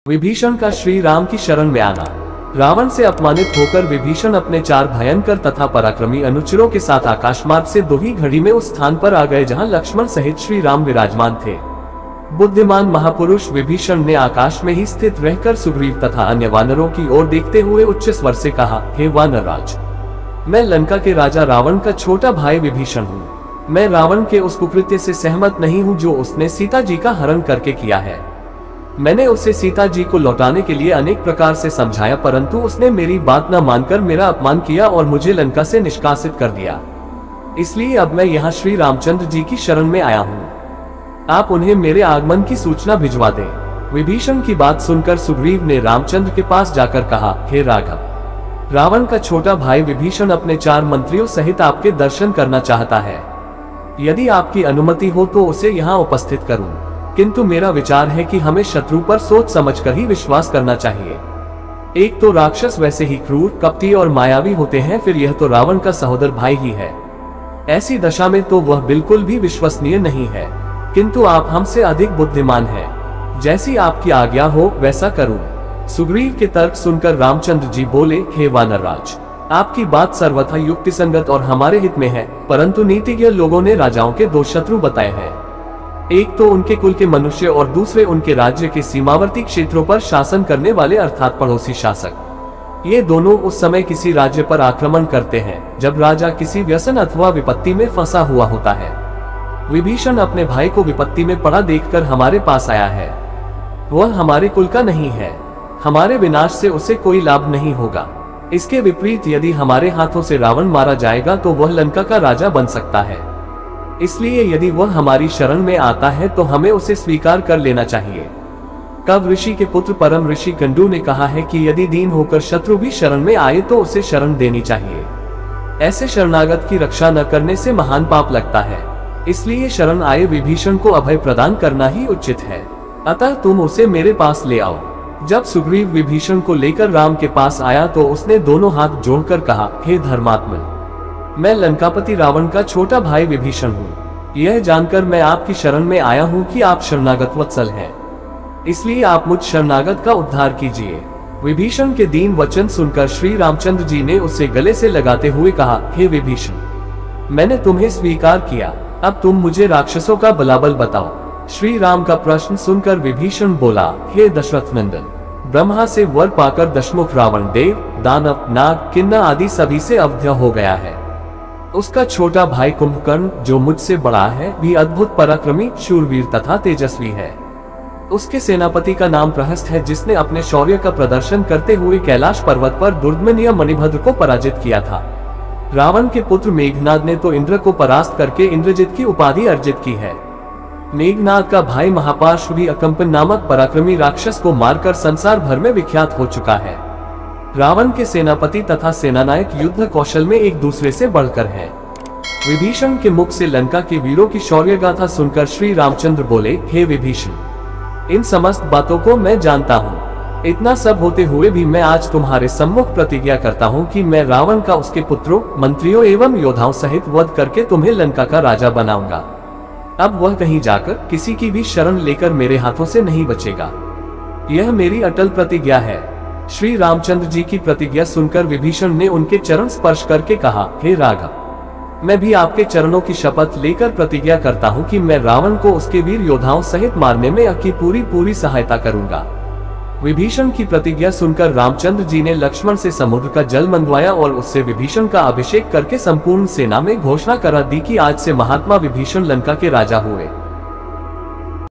विभीषण का श्री राम की शरण में आना। रावण से अपमानित होकर विभीषण अपने 4 भयंकर तथा पराक्रमी अनुचरों के साथ आकाशमार्ग से 2 ही घड़ी में उस स्थान पर आ गए जहां लक्ष्मण सहित श्री राम विराजमान थे। बुद्धिमान महापुरुष विभीषण ने आकाश में ही स्थित रहकर सुग्रीव तथा अन्य वानरों की ओर देखते हुए उच्च स्वर से कहा, हे वानरराज, मैं लंका के राजा रावण का छोटा भाई विभीषण हूँ। मैं रावण के उस कुकृत्य से सहमत नहीं हूँ जो उसने सीता जी का हरण करके किया है। मैंने उसे सीता जी को लौटाने के लिए अनेक प्रकार से समझाया, परंतु उसने मेरी बात न मानकर मेरा अपमान किया और मुझे लंका से निष्कासित कर दिया। इसलिए अब मैं यहाँ श्री रामचंद्र जी की शरण में आया हूँ। आप उन्हें मेरे आगमन की सूचना भिजवा दें। विभीषण की बात सुनकर सुग्रीव ने रामचंद्र के पास जाकर कहा, हे राघव, रावण का छोटा भाई विभीषण अपने 4 मंत्रियों सहित आपके दर्शन करना चाहता है। यदि आपकी अनुमति हो तो उसे यहाँ उपस्थित करूं। किंतु मेरा विचार है कि हमें शत्रु पर सोच समझकर ही विश्वास करना चाहिए। एक तो राक्षस वैसे ही क्रूर, कपटी और मायावी होते हैं, फिर यह तो रावण का सहोदर भाई ही है। ऐसी दशा में तो वह बिल्कुल भी विश्वसनीय नहीं है। किंतु आप हमसे अधिक बुद्धिमान हैं। जैसी आपकी आज्ञा हो वैसा करूं। सुग्रीव के तर्क सुनकर रामचंद्र जी बोले, हे वानरराज, आपकी बात सर्वथा युक्तिसंगत और हमारे हित में है, परंतु नीतिज्ञ लोगों ने राजाओं के 2 शत्रु बताए हैं। एक तो उनके कुल के मनुष्य और दूसरे उनके राज्य के सीमावर्ती क्षेत्रों पर शासन करने वाले अर्थात पड़ोसी शासक। ये दोनों उस समय किसी राज्य पर आक्रमण करते हैं जब राजा किसी व्यसन अथवा विपत्ति में फंसा हुआ होता है। विभीषण अपने भाई को विपत्ति में पड़ा देखकर हमारे पास आया है। वह हमारे कुल का नहीं है। हमारे विनाश से उसे कोई लाभ नहीं होगा। इसके विपरीत यदि हमारे हाथों से रावण मारा जाएगा तो वह लंका का राजा बन सकता है। इसलिए यदि वह हमारी शरण में आता है तो हमें उसे स्वीकार कर लेना चाहिए। कव ऋषि के पुत्र परम ऋषि कंडू ने कहा है कि यदि दीन होकर शत्रु भी शरण में आए तो उसे शरण देनी चाहिए। ऐसे शरणागत की रक्षा न करने से महान पाप लगता है। इसलिए शरण आए विभीषण को अभय प्रदान करना ही उचित है। अतः तुम उसे मेरे पास ले आओ। जब सुग्रीव विभीषण को लेकर राम के पास आया तो उसने दोनों हाथ जोड़कर कहा, हे धर्मात्मन, मैं लंकापति रावण का छोटा भाई विभीषण हूँ। यह जानकर मैं आपकी शरण में आया हूँ कि आप शरणागत वत्सल हैं। इसलिए आप मुझ शरणागत का उद्धार कीजिए। विभीषण के दीन वचन सुनकर श्री रामचंद्र जी ने उसे गले से लगाते हुए कहा, हे विभीषण, मैंने तुम्हें स्वीकार किया। अब तुम मुझे राक्षसों का बलाबल बताओ। श्री राम का प्रश्न सुनकर विभीषण बोला, हे दशरथ नंदन, ब्रह्मा से वर पाकर दशमुख रावण देव, दानव, नाग, किन्नर आदि सभी से अवध्य हो गया है। उसका छोटा भाई कुंभकर्ण जो मुझसे बड़ा है भी अद्भुत पराक्रमी, शूरवीर तथा तेजस्वी है। उसके सेनापति का नाम प्रहस्त है जिसने अपने शौर्य का प्रदर्शन करते हुए कैलाश पर्वत पर दुर्दमनीय मणिभद्र को पराजित किया था। रावण के पुत्र मेघनाद ने तो इंद्र को परास्त करके इंद्रजित की उपाधि अर्जित की है। मेघनाद का भाई महापार्श्व भी अकंपन नामक पराक्रमी राक्षस को मारकर संसार भर में विख्यात हो चुका है। रावण के सेनापति तथा सेनानायक युद्ध कौशल में एक दूसरे से बढ़कर हैं। विभीषण के मुख से लंका के वीरों की शौर्य गाथा सुनकर श्री रामचंद्र बोले, हे विभीषण, इन समस्त बातों को मैं जानता हूँ। इतना सब होते हुए भी मैं आज तुम्हारे सम्मुख प्रतिज्ञा करता हूँ कि मैं रावण का उसके पुत्रों, मंत्रियों एवं योद्धाओं सहित वध करके तुम्हें लंका का राजा बनाऊंगा। अब वह कहीं जाकर किसी की भी शरण लेकर मेरे हाथों से नहीं बचेगा। यह मेरी अटल प्रतिज्ञा है। श्री रामचंद्र जी की प्रतिज्ञा सुनकर विभीषण ने उनके चरण स्पर्श करके कहा, हे राघव, मैं भी आपके चरणों की शपथ लेकर प्रतिज्ञा करता हूँ कि मैं रावण को उसके वीर योद्धाओं सहित मारने में आपकी पूरी सहायता करूंगा। विभीषण की प्रतिज्ञा सुनकर रामचंद्र जी ने लक्ष्मण से समुद्र का जल मंगवाया और उससे विभीषण का अभिषेक करके संपूर्ण सेना में घोषणा करा दी कि आज से महात्मा विभीषण लंका के राजा हुए।